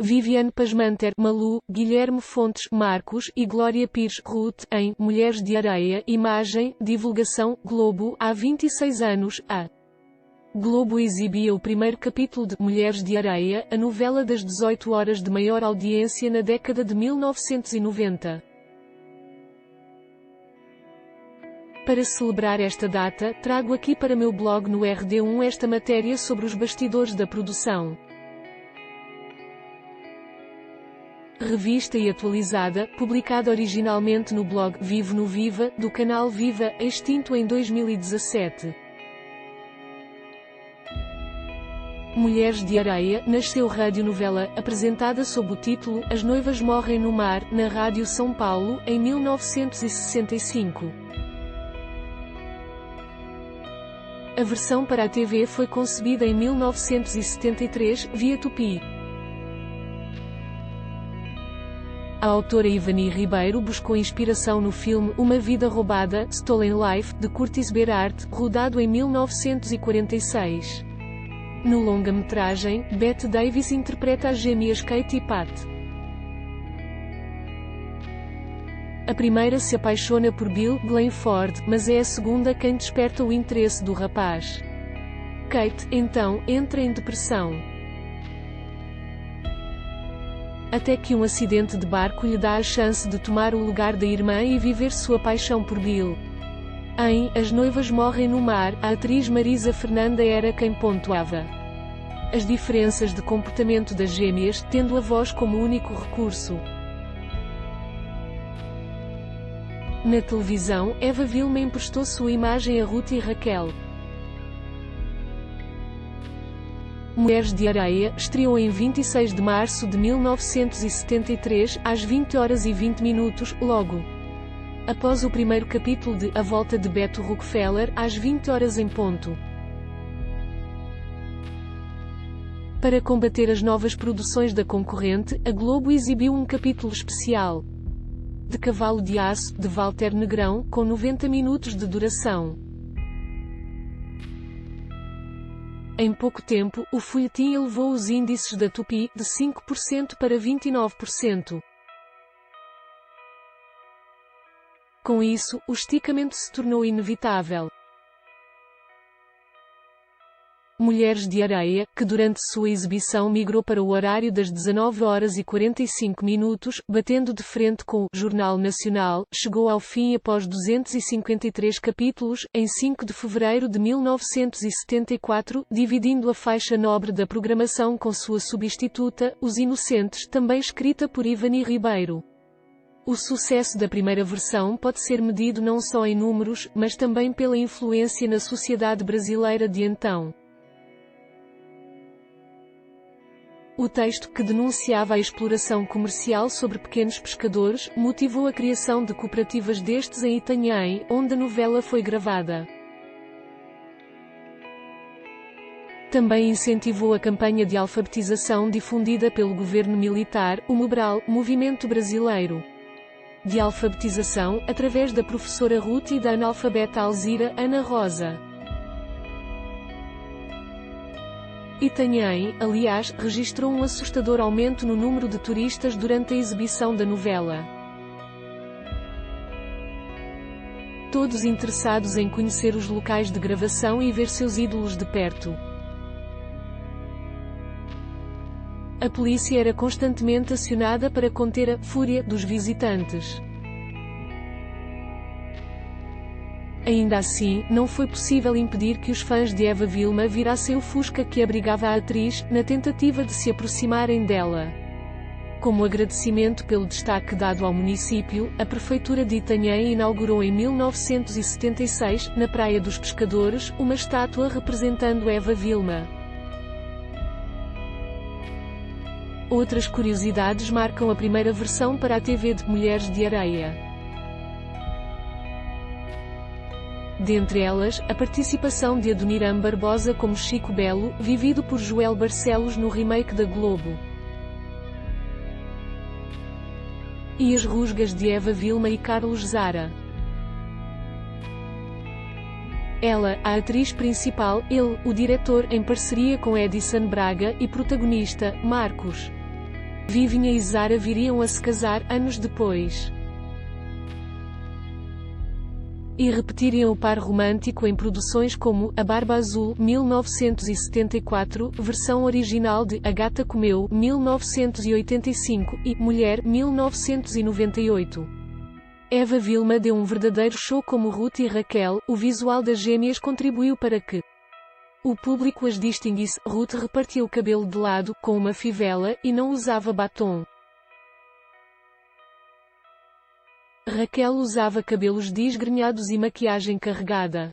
Viviane Pasmanter, Malu, Guilherme Fontes, Marcos e Glória Pires, Ruth, em Mulheres de Areia. Imagem, divulgação, Globo. Há 26 anos, a Globo exibia o primeiro capítulo de Mulheres de Areia, a novela das 18 horas de maior audiência na década de 1990. Para celebrar esta data, trago aqui para meu blog no RD1 esta matéria sobre os bastidores da produção. Revista e atualizada, publicada originalmente no blog Vivo no Viva, do canal Viva, extinto em 2017. Mulheres de Areia, nasceu radionovela, apresentada sob o título As Noivas Morrem no Mar, na Rádio São Paulo, em 1965. A versão para a TV foi concebida em 1973, via Tupi. A autora Ivani Ribeiro buscou inspiração no filme Uma Vida Roubada, Stolen Life, de Curtis Berard, rodado em 1946. No longa-metragem, Bette Davis interpreta as gêmeas Kate e Pat. A primeira se apaixona por Bill Glenford, mas é a segunda quem desperta o interesse do rapaz. Kate, então, entra em depressão. Até que um acidente de barco lhe dá a chance de tomar o lugar da irmã e viver sua paixão por Bill. Em As Noivas Morrem no Mar, a atriz Marisa Fernanda era quem pontuava as diferenças de comportamento das gêmeas, tendo a voz como único recurso. Na televisão, Eva Vilma emprestou sua imagem a Ruth e Raquel. Mulheres de Areia, estreou em 26 de março de 1973, às 20 horas e 20 minutos, logo após o primeiro capítulo de A Volta de Beto Rockefeller, às 20 horas em ponto. Para combater as novas produções da concorrente, a Globo exibiu um capítulo especial de Cavalo de Aço, de Walter Negrão, com 90 minutos de duração. Em pouco tempo, o folhetim elevou os índices da Tupi, de 5% para 29%. Com isso, o esticamento se tornou inevitável. Mulheres de Areia, que durante sua exibição migrou para o horário das 19 horas e 45 minutos, batendo de frente com o Jornal Nacional, chegou ao fim após 253 capítulos, em 5 de fevereiro de 1974, dividindo a faixa nobre da programação com sua substituta, Os Inocentes, também escrita por Ivani Ribeiro. O sucesso da primeira versão pode ser medido não só em números, mas também pela influência na sociedade brasileira de então. O texto, que denunciava a exploração comercial sobre pequenos pescadores, motivou a criação de cooperativas destes em Itanhaém, onde a novela foi gravada. Também incentivou a campanha de alfabetização difundida pelo governo militar, o MOBRAL, Movimento Brasileiro de Alfabetização, através da professora Ruth e da analfabeta Alzira Ana Rosa. Itanhaém, aliás, registrou um assustador aumento no número de turistas durante a exibição da novela. Todos interessados em conhecer os locais de gravação e ver seus ídolos de perto. A polícia era constantemente acionada para conter a fúria dos visitantes. Ainda assim, não foi possível impedir que os fãs de Eva Vilma virassem o Fusca que abrigava a atriz, na tentativa de se aproximarem dela. Como agradecimento pelo destaque dado ao município, a Prefeitura de Itanhaém inaugurou em 1976, na Praia dos Pescadores, uma estátua representando Eva Vilma. Outras curiosidades marcam a primeira versão para a TV de Mulheres de Areia. Dentre elas, a participação de Adoniram Barbosa como Chico Belo, vivido por Joel Barcelos no remake da Globo. E as rusgas de Eva Vilma e Carlos Zara. Ela, a atriz principal, ele, o diretor, em parceria com Edison Braga, e protagonista, Marcos. Vivinha e Zara viriam a se casar anos depois e repetiriam o par romântico em produções como A Barba Azul, 1974, versão original de A Gata Comeu, 1985, e Mulher, 1998. Eva Vilma deu um verdadeiro show como Ruth e Raquel. O visual das gêmeas contribuiu para que o público as distinguisse. Ruth repartia o cabelo de lado, com uma fivela, e não usava batom. Raquel usava cabelos desgrenhados e maquiagem carregada.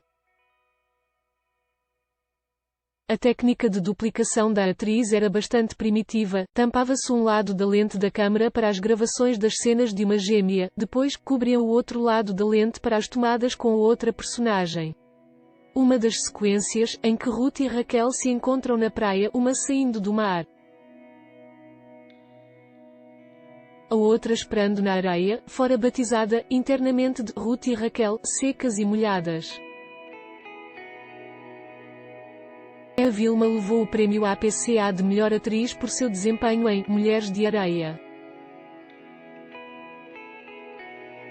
A técnica de duplicação da atriz era bastante primitiva. Tampava-se um lado da lente da câmera para as gravações das cenas de uma gêmea, depois, cobriam o outro lado da lente para as tomadas com a outra personagem. Uma das sequências, em que Ruth e Raquel se encontram na praia, uma saindo do mar, a outra esperando na areia, fora batizada, internamente de Ruth e Raquel, secas e molhadas. A Vilma levou o prémio APCA de melhor atriz por seu desempenho em Mulheres de Areia.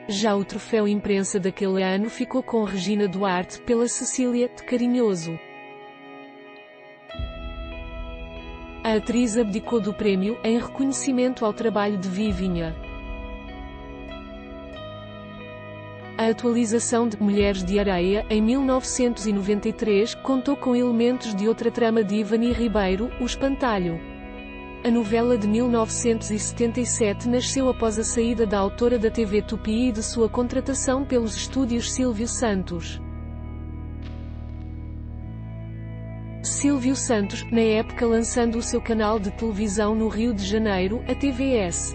Já o troféu imprensa daquele ano ficou com Regina Duarte, pela Cecília, de Carinhoso. A atriz abdicou do prémio, em reconhecimento ao trabalho de Vivinha. A atualização de Mulheres de Areia, em 1993, contou com elementos de outra trama de Ivani Ribeiro, O Espantalho. A novela de 1977 nasceu após a saída da autora da TV Tupi e de sua contratação pelos estúdios Silvio Santos. Silvio Santos, na época lançando o seu canal de televisão no Rio de Janeiro, a TVS.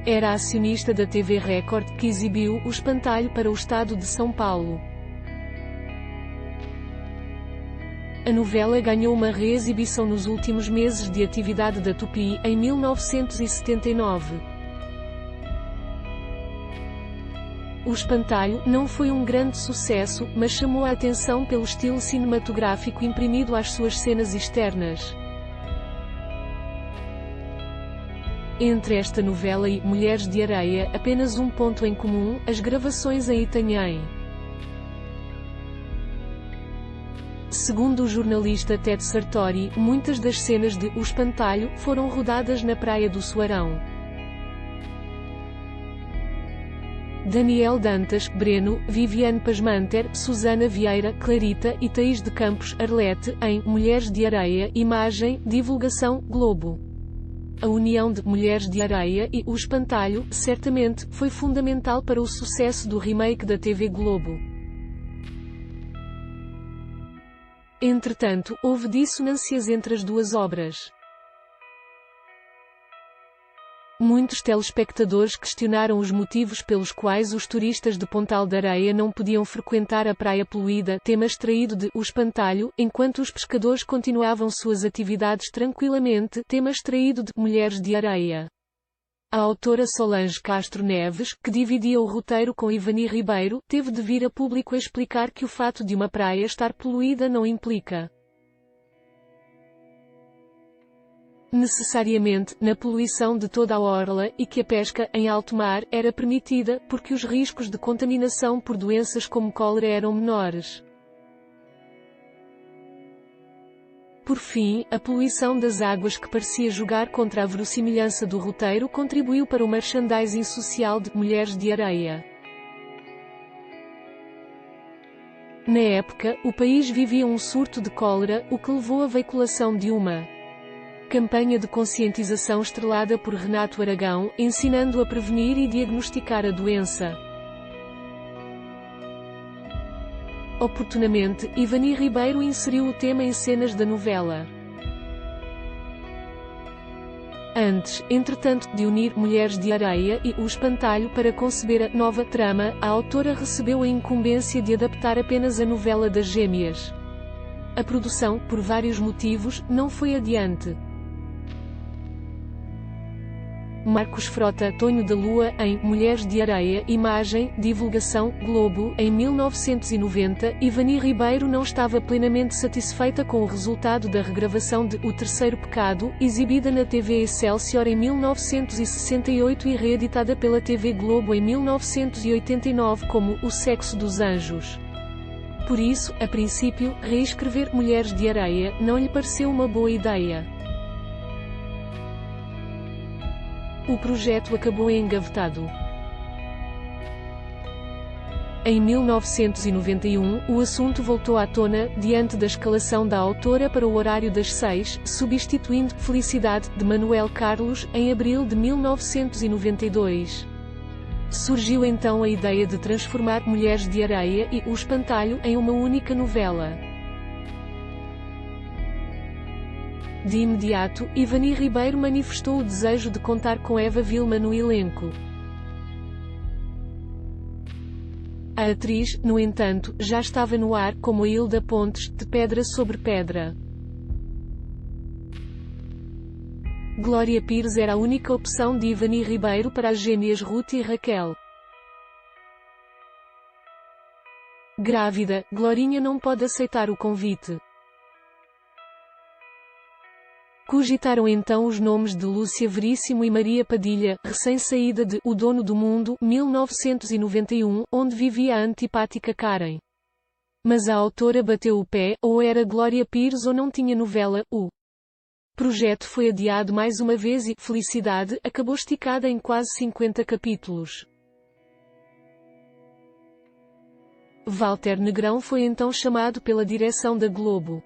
Era acionista da TV Record, que exibiu O Espantalho para o estado de São Paulo. A novela ganhou uma reexibição nos últimos meses de atividade da Tupi, em 1979. O Espantalho não foi um grande sucesso, mas chamou a atenção pelo estilo cinematográfico imprimido às suas cenas externas. Entre esta novela e Mulheres de Areia, apenas um ponto em comum: as gravações em Itanhaém. Segundo o jornalista Ted Sartori, muitas das cenas de O Espantalho foram rodadas na Praia do Soarão. Daniel Dantas, Breno, Viviane Pasmanter, Susana Vieira, Clarita e Thaís de Campos, Arlete, em Mulheres de Areia. Imagem, divulgação, Globo. A união de Mulheres de Areia e O Espantalho, certamente, foi fundamental para o sucesso do remake da TV Globo. Entretanto, houve dissonâncias entre as duas obras. Muitos telespectadores questionaram os motivos pelos quais os turistas de Pontal de Areia não podiam frequentar a praia poluída, tema extraído de O Espantalho, enquanto os pescadores continuavam suas atividades tranquilamente, tema extraído de Mulheres de Areia. A autora Solange Castro Neves, que dividia o roteiro com Ivani Ribeiro, teve de vir a público a explicar que o fato de uma praia estar poluída não implica necessariamente na poluição de toda a orla, e que a pesca em alto mar era permitida, porque os riscos de contaminação por doenças como cólera eram menores. Por fim, a poluição das águas, que parecia jogar contra a verossimilhança do roteiro, contribuiu para o merchandising social de Mulheres de Areia. Na época, o país vivia um surto de cólera, o que levou à veiculação de uma campanha de conscientização estrelada por Renato Aragão, ensinando a prevenir e diagnosticar a doença. Oportunamente, Ivani Ribeiro inseriu o tema em cenas da novela. Antes, entretanto, de unir Mulheres de Areia e O Espantalho para conceber a nova trama, a autora recebeu a incumbência de adaptar apenas a novela das gêmeas. A produção, por vários motivos, não foi adiante. Marcos Frota, Tonho da Lua, em Mulheres de Areia, imagem, divulgação, Globo, em 1990, Ivani Ribeiro não estava plenamente satisfeita com o resultado da regravação de O Terceiro Pecado, exibida na TV Excelsior em 1968 e reeditada pela TV Globo em 1989 como O Sexo dos Anjos. Por isso, a princípio, reescrever Mulheres de Areia não lhe pareceu uma boa ideia. O projeto acabou engavetado. Em 1991, o assunto voltou à tona, diante da escalação da autora para o horário das 6, substituindo Felicidade, de Manuel Carlos, em abril de 1992. Surgiu então a ideia de transformar Mulheres de Areia e O Espantalho em uma única novela. De imediato, Ivani Ribeiro manifestou o desejo de contar com Eva Vilma no elenco. A atriz, no entanto, já estava no ar como a Hilda Pontes, de Pedra sobre Pedra. Glória Pires era a única opção de Ivani Ribeiro para as gêmeas Ruth e Raquel. Grávida, Glorinha não pode aceitar o convite. Cogitaram então os nomes de Lúcia Veríssimo e Maria Padilha, recém-saída de O Dono do Mundo, 1991, onde vivia a antipática Karen. Mas a autora bateu o pé, ou era Glória Pires ou não tinha novela. O projeto foi adiado mais uma vez e Felicidade acabou esticada em quase 50 capítulos. Walter Negrão foi então chamado pela direção da Globo.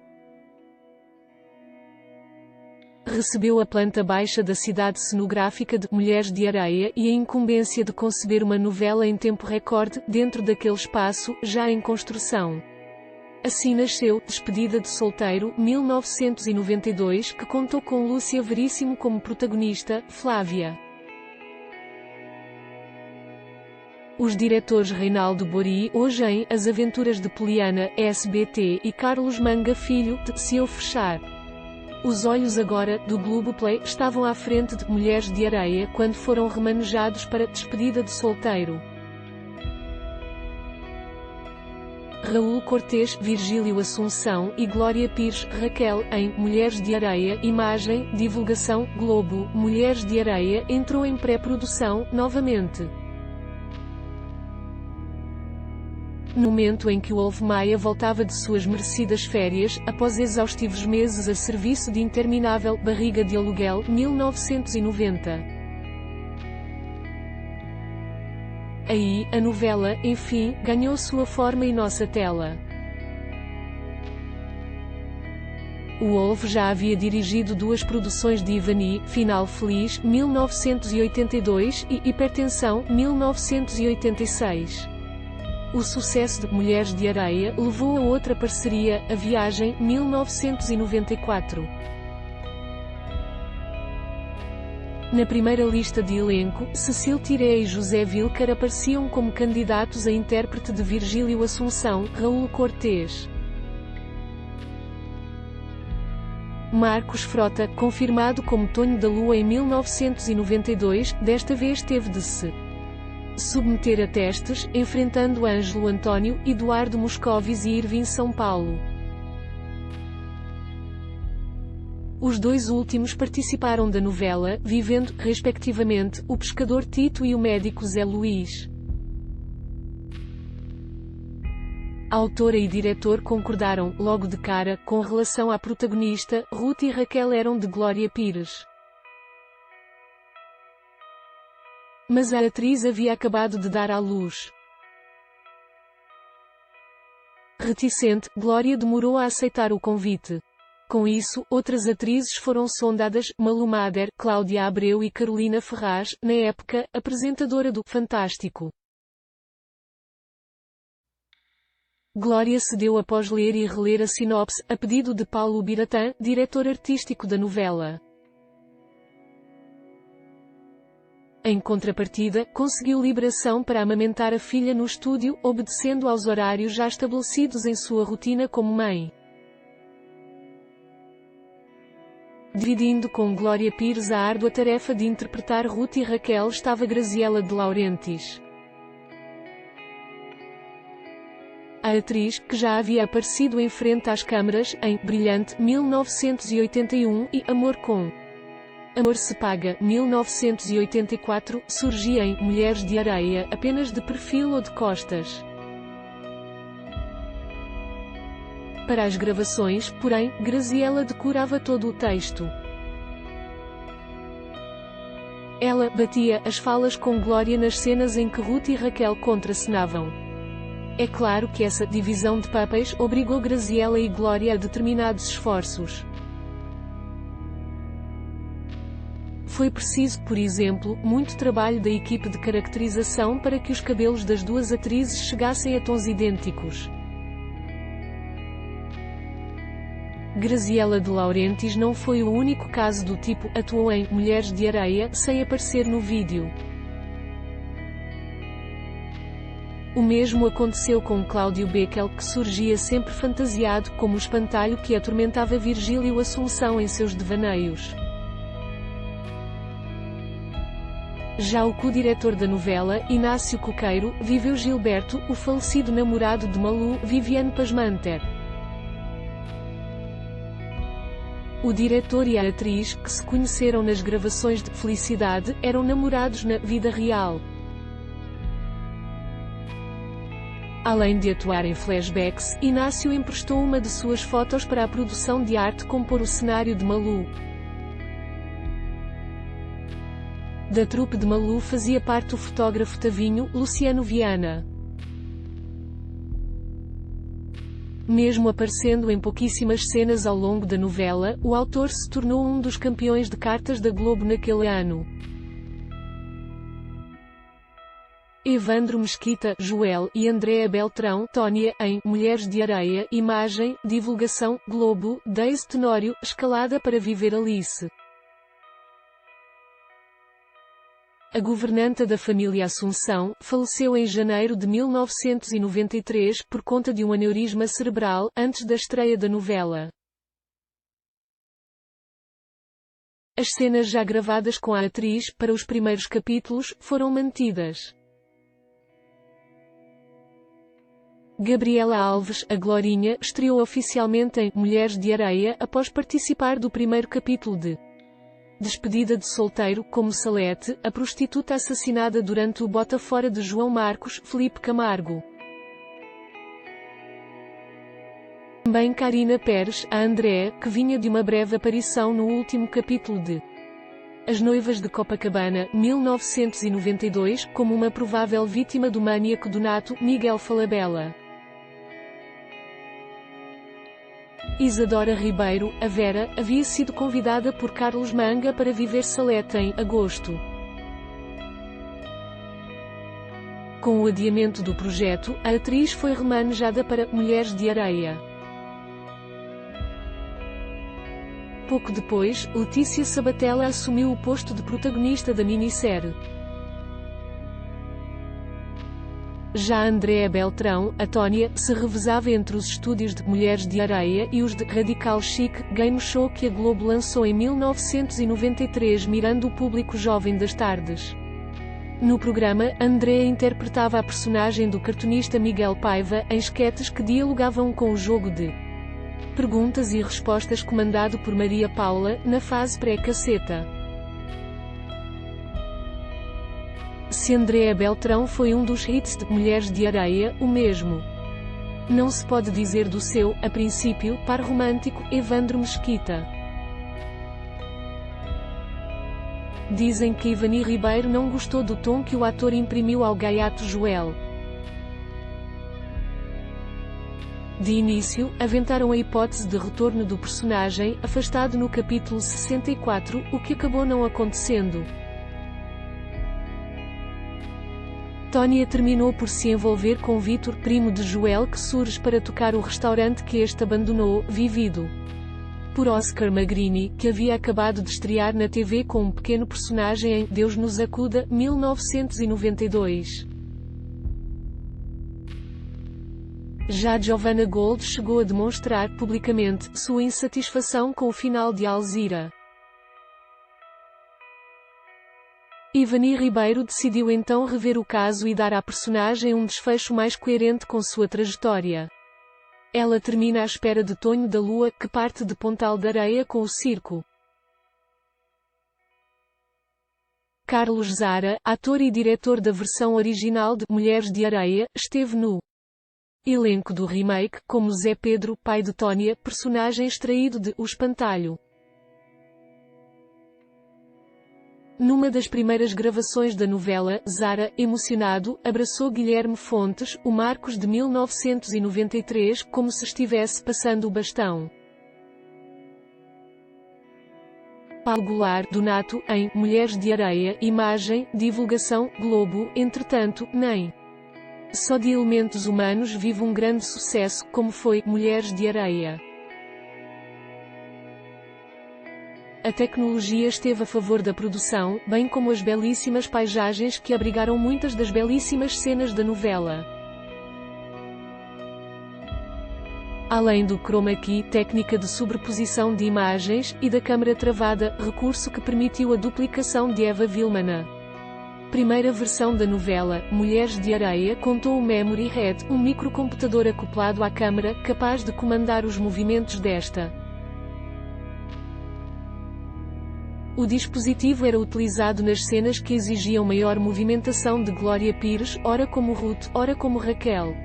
Recebeu a planta baixa da cidade cenográfica de Mulheres de Areia e a incumbência de conceber uma novela em tempo recorde, dentro daquele espaço, já em construção. Assim nasceu Despedida de Solteiro, 1992, que contou com Lúcia Veríssimo como protagonista, Flávia. Os diretores Reinaldo Bori, hoje em As Aventuras de Poliana, SBT, e Carlos Manga Filho, de Se Eu Fechar os Olhos Agora, do Globoplay, estavam à frente de Mulheres de Areia quando foram remanejados para Despedida de Solteiro. Raul Cortês, Virgílio Assunção e Glória Pires, Raquel, em Mulheres de Areia, imagem, divulgação, Globo, Mulheres de Areia, entrou em pré-produção, novamente. No momento em que o Wolf Maia voltava de suas merecidas férias, após exaustivos meses a serviço de interminável Barriga de Aluguel, 1990. Aí, a novela, enfim, ganhou sua forma em nossa tela. O Wolf já havia dirigido duas produções de Ivani, Final Feliz, 1982, e Hipertensão, 1986. O sucesso de Mulheres de Areia levou a outra parceria, A Viagem, 1994. Na primeira lista de elenco, Cecile Tiré e José Wilker apareciam como candidatos a intérprete de Virgílio Assunção, Raul Cortês. Marcos Frota, confirmado como Tonho da Lua em 1992, desta vez teve de se submeter a testes, enfrentando Ângelo António, Eduardo Moscovis e Irving São Paulo. Os dois últimos participaram da novela, vivendo, respectivamente, o pescador Tito e o médico Zé Luís. A autora e diretor concordaram, logo de cara, com relação à protagonista. Ruth e Raquel eram de Glória Pires. Mas a atriz havia acabado de dar à luz. Reticente, Glória demorou a aceitar o convite. Com isso, outras atrizes foram sondadas: Malu Mader, Cláudia Abreu e Carolina Ferraz, na época, apresentadora do Fantástico. Glória cedeu após ler e reler a sinopse, a pedido de Paulo Biratã, diretor artístico da novela. Em contrapartida, conseguiu liberação para amamentar a filha no estúdio, obedecendo aos horários já estabelecidos em sua rotina como mãe. Dividindo com Glória Pires a árdua tarefa de interpretar Ruth e Raquel estava Graziella de Laurentiis. A atriz, que já havia aparecido em frente às câmaras, em Brilhante, 1981, e Amor com Amor se Paga, 1984, surgia em Mulheres de Areia, apenas de perfil ou de costas. Para as gravações, porém, Graziella decorava todo o texto. Ela batia as falas com Glória nas cenas em que Ruth e Raquel contracenavam. É claro que essa divisão de papéis obrigou Graziella e Glória a determinados esforços. Foi preciso, por exemplo, muito trabalho da equipe de caracterização para que os cabelos das duas atrizes chegassem a tons idênticos. Graziella de Laurentiis não foi o único caso do tipo, atuou em Mulheres de Areia, sem aparecer no vídeo. O mesmo aconteceu com Cláudio Beckel, que surgia sempre fantasiado como o espantalho que atormentava Virgílio Assunção em seus devaneios. Já o co-diretor da novela, Inácio Coqueiro, viveu Gilberto, o falecido namorado de Malu, Viviane Pasmanter. O diretor e a atriz, que se conheceram nas gravações de Felicidade, eram namorados na vida real. Além de atuar em flashbacks, Inácio emprestou uma de suas fotos para a produção de arte compor o cenário de Malu. Da trupe de Malu fazia parte o fotógrafo Tavinho, Luciano Viana. Mesmo aparecendo em pouquíssimas cenas ao longo da novela, o autor se tornou um dos campeões de cartas da Globo naquele ano. Evandro Mesquita, Joel, e Andréa Beltrão, Tónia, em Mulheres de Areia, imagem, divulgação, Globo, Deise Tenório, escalada para viver Alice. A governanta da família Assunção, faleceu em janeiro de 1993 por conta de um aneurisma cerebral, antes da estreia da novela. As cenas já gravadas com a atriz, para os primeiros capítulos, foram mantidas. Gabriela Alves, a Glorinha, estreou oficialmente em Mulheres de Areia após participar do primeiro capítulo de Despedida de Solteiro, como Salete, a prostituta assassinada durante o bota fora de João Marcos, Felipe Camargo. Também Carina Pérez, a André, que vinha de uma breve aparição no último capítulo de As Noivas de Copacabana, 1992, como uma provável vítima do maníaco Donato, Miguel Falabella. Isadora Ribeiro, a Vera, havia sido convidada por Carlos Manga para viver Salete em agosto. Com o adiamento do projeto, a atriz foi remanejada para Mulheres de Areia. Pouco depois, Letícia Sabatella assumiu o posto de protagonista da minissérie. Já Andréa Beltrão, a Tónia, se revezava entre os estúdios de Mulheres de Areia e os de Radical Chic, game show que a Globo lançou em 1993 mirando o público jovem das tardes. No programa, Andréa interpretava a personagem do cartunista Miguel Paiva, em esquetes que dialogavam com o jogo de perguntas e respostas comandado por Maria Paula, na fase pré-caceta. Se Andréa Beltrão foi um dos hits de Mulheres de Areia, o mesmo não se pode dizer do seu, a princípio, par romântico, Evandro Mesquita. Dizem que Ivani Ribeiro não gostou do tom que o ator imprimiu ao gaiato Joel. De início, aventaram a hipótese de retorno do personagem, afastado no capítulo 64, o que acabou não acontecendo. Tónia terminou por se envolver com Vítor, primo de Joel, que surge para tocar o restaurante que este abandonou, vivido por Oscar Magrini, que havia acabado de estrear na TV com um pequeno personagem em Deus nos acuda, 1992. Já Giovanna Gold chegou a demonstrar publicamente sua insatisfação com o final de Alzira. Ivani Ribeiro decidiu então rever o caso e dar à personagem um desfecho mais coerente com sua trajetória. Ela termina à espera de Tonho da Lua, que parte de Pontal de Areia com o circo. Carlos Zara, ator e diretor da versão original de Mulheres de Areia, esteve no elenco do remake, como Zé Pedro, pai de Tónia, personagem extraído de O Espantalho. Numa das primeiras gravações da novela, Zara, emocionado, abraçou Guilherme Fontes, o Marcos de 1993, como se estivesse passando o bastão. Paulo Goulart, Donato, em Mulheres de Areia, imagem, divulgação, Globo, entretanto, nem só de elementos humanos vive um grande sucesso, como foi Mulheres de Areia. A tecnologia esteve a favor da produção, bem como as belíssimas paisagens que abrigaram muitas das belíssimas cenas da novela. Além do chroma key, técnica de sobreposição de imagens, e da câmara travada, recurso que permitiu a duplicação de Eva Vilmana. Primeira versão da novela, Mulheres de Areia, contou o Memory Head, um microcomputador acoplado à câmara, capaz de comandar os movimentos desta. O dispositivo era utilizado nas cenas que exigiam maior movimentação de Glória Pires, ora como Ruth, ora como Raquel.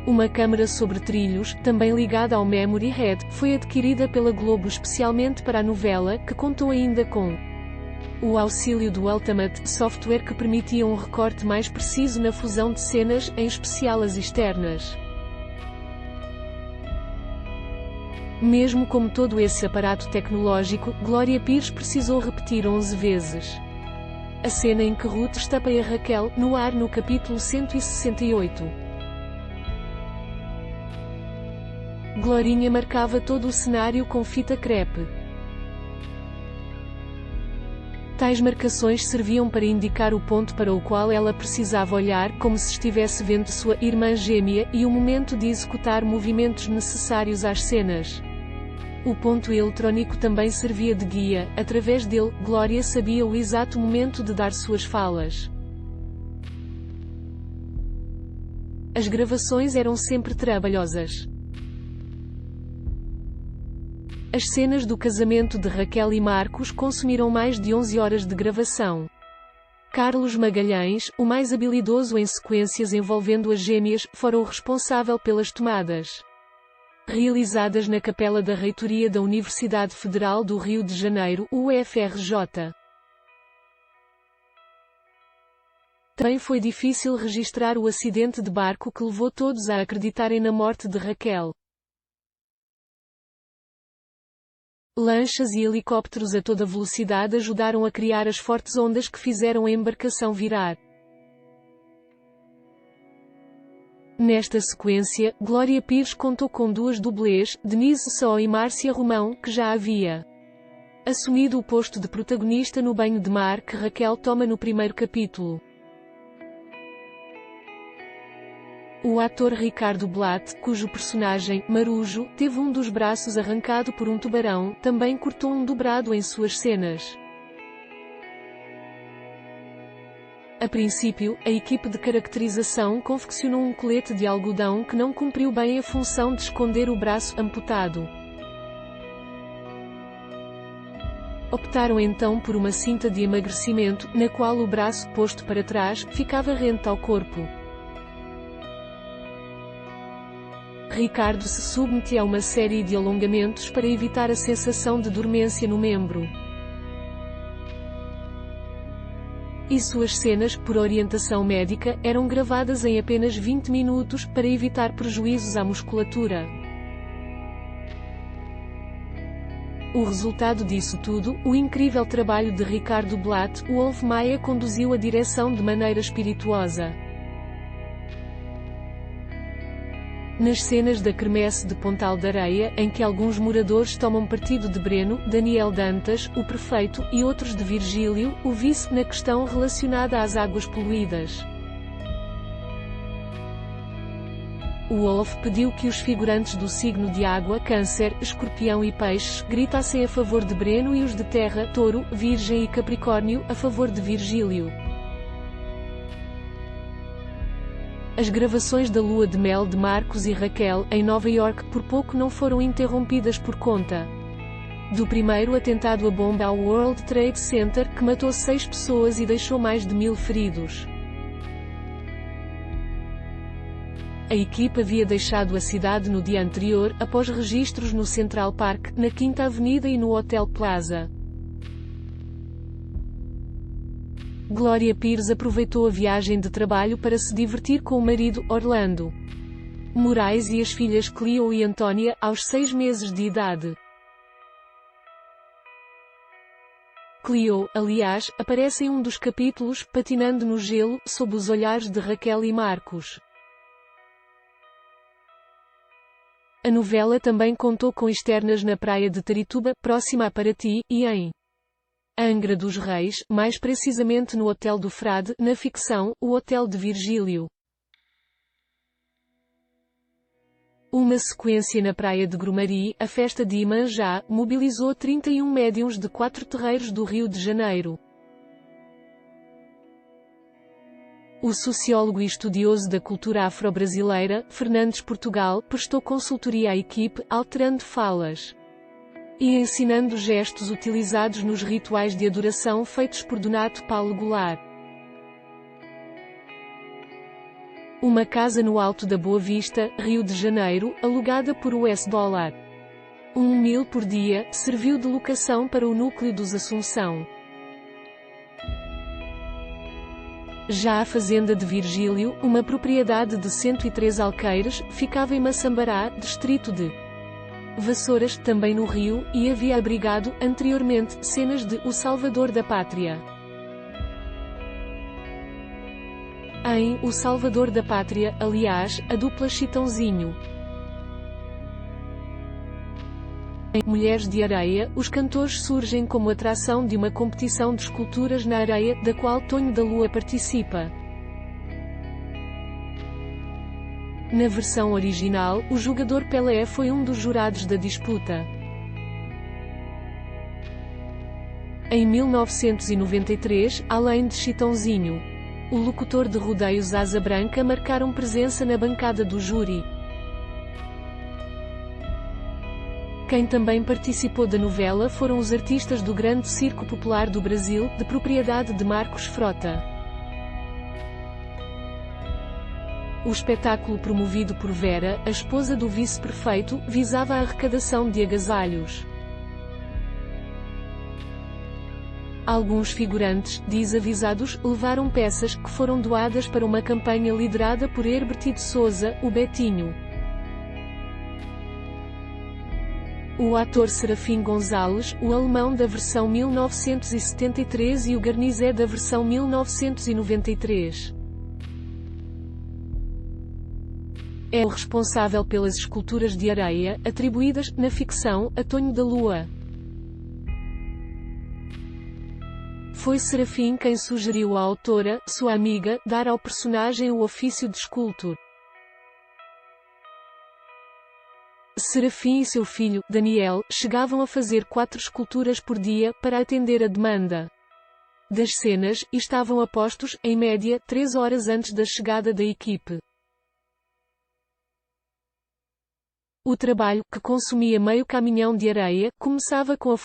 Uma câmara sobre trilhos, também ligada ao Memory Head, foi adquirida pela Globo especialmente para a novela, que contou ainda com o auxílio do Ultimate, software que permitia um recorte mais preciso na fusão de cenas, em especial as externas. Mesmo com todo esse aparato tecnológico, Glória Pires precisou repetir 11 vezes a cena em que Ruth estapeia Raquel, no ar no capítulo 168. Glorinha marcava todo o cenário com fita crepe. Tais marcações serviam para indicar o ponto para o qual ela precisava olhar, como se estivesse vendo sua irmã gêmea, e o momento de executar movimentos necessários às cenas. O ponto eletrónico também servia de guia, através dele, Glória sabia o exato momento de dar suas falas. As gravações eram sempre trabalhosas. As cenas do casamento de Raquel e Marcos consumiram mais de 11 horas de gravação. Carlos Magalhães, o mais habilidoso em sequências envolvendo as gêmeas, fora o responsável pelas tomadas realizadas na capela da reitoria da Universidade Federal do Rio de Janeiro, UFRJ. Também foi difícil registrar o acidente de barco que levou todos a acreditarem na morte de Raquel. Lanchas e helicópteros a toda velocidade ajudaram a criar as fortes ondas que fizeram a embarcação virar. Nesta sequência, Glória Pires contou com duas dublês, Denise Só e Márcia Romão, que já havia assumido o posto de protagonista no banho de mar que Raquel toma no primeiro capítulo. O ator Ricardo Blatt, cujo personagem, Marujo, teve um dos braços arrancado por um tubarão, também cortou um dobrado em suas cenas. A princípio, a equipe de caracterização confeccionou um colete de algodão que não cumpriu bem a função de esconder o braço amputado. Optaram então por uma cinta de emagrecimento, na qual o braço, posto para trás, ficava rente ao corpo. Ricardo se submete a uma série de alongamentos para evitar a sensação de dormência no membro. E suas cenas, por orientação médica, eram gravadas em apenas 20 minutos, para evitar prejuízos à musculatura. O resultado disso tudo, o incrível trabalho de Ricardo Blatt, Wolf Maia conduziu a direção de maneira espirituosa. Nas cenas da quermesse de Pontal de Areia, em que alguns moradores tomam partido de Breno, Daniel Dantas, o prefeito, e outros de Virgílio, o vice, na questão relacionada às águas poluídas. O Wolf pediu que os figurantes do signo de água, Câncer, Escorpião e Peixes, gritassem a favor de Breno e os de terra, Touro, Virgem e Capricórnio, a favor de Virgílio. As gravações da lua de mel de Marcos e Raquel, em Nova York, por pouco não foram interrompidas por conta do primeiro atentado a bomba ao World Trade Center, que matou 6 pessoas e deixou mais de 1000 feridos. A equipe havia deixado a cidade no dia anterior, após registros no Central Park, na Quinta Avenida e no Hotel Plaza. Glória Pires aproveitou a viagem de trabalho para se divertir com o marido, Orlando Moraes, e as filhas Cleo e Antônia, aos 6 meses de idade. Cleo, aliás, aparece em um dos capítulos, patinando no gelo, sob os olhares de Raquel e Marcos. A novela também contou com externas na praia de Tarituba, próxima a Paraty, e em Angra dos Reis, mais precisamente no Hotel do Frade, na ficção, o Hotel de Virgílio. Uma sequência na praia de Grumari, a festa de Iemanjá, mobilizou 31 médiuns de 4 terreiros do Rio de Janeiro. O sociólogo e estudioso da cultura afro-brasileira, Fernandes Portugal, prestou consultoria à equipe, alterando falas e ensinando gestos utilizados nos rituais de adoração feitos por Donato Paulo Goulart. Uma casa no Alto da Boa Vista, Rio de Janeiro, alugada por US$1.000 por dia, serviu de locação para o núcleo dos Assunção. Já a fazenda de Virgílio, uma propriedade de 103 alqueires, ficava em Maçambará, distrito de Vassouras, também no Rio, e havia abrigado, anteriormente, cenas de O Salvador da Pátria. Em O Salvador da Pátria, aliás, a dupla Chitãozinho. Em Mulheres de Areia, os cantores surgem como atração de uma competição de esculturas na areia, da qual Tonho da Lua participa. Na versão original, o jogador Pelé foi um dos jurados da disputa. Em 1993, além de Chitãozinho, o locutor de rodeios Asa Branca marcaram presença na bancada do júri. Quem também participou da novela foram os artistas do Grande Circo Popular do Brasil, de propriedade de Marcos Frota. O espetáculo, promovido por Vera, a esposa do vice-prefeito, visava a arrecadação de agasalhos. Alguns figurantes, desavisados, levaram peças, que foram doadas para uma campanha liderada por Herberto de Souza, o Betinho. O ator Serafim Gonzalez, o alemão da versão 1973 e o Garnizé da versão 1993. É o responsável pelas esculturas de areia, atribuídas, na ficção, a Tonho da Lua. Foi Serafim quem sugeriu à autora, sua amiga, dar ao personagem o ofício de escultor. Serafim e seu filho, Daniel, chegavam a fazer 4 esculturas por dia, para atender a demanda das cenas, e estavam a postos, em média, 3 horas antes da chegada da equipe. O trabalho, que consumia meio caminhão de areia, começava com a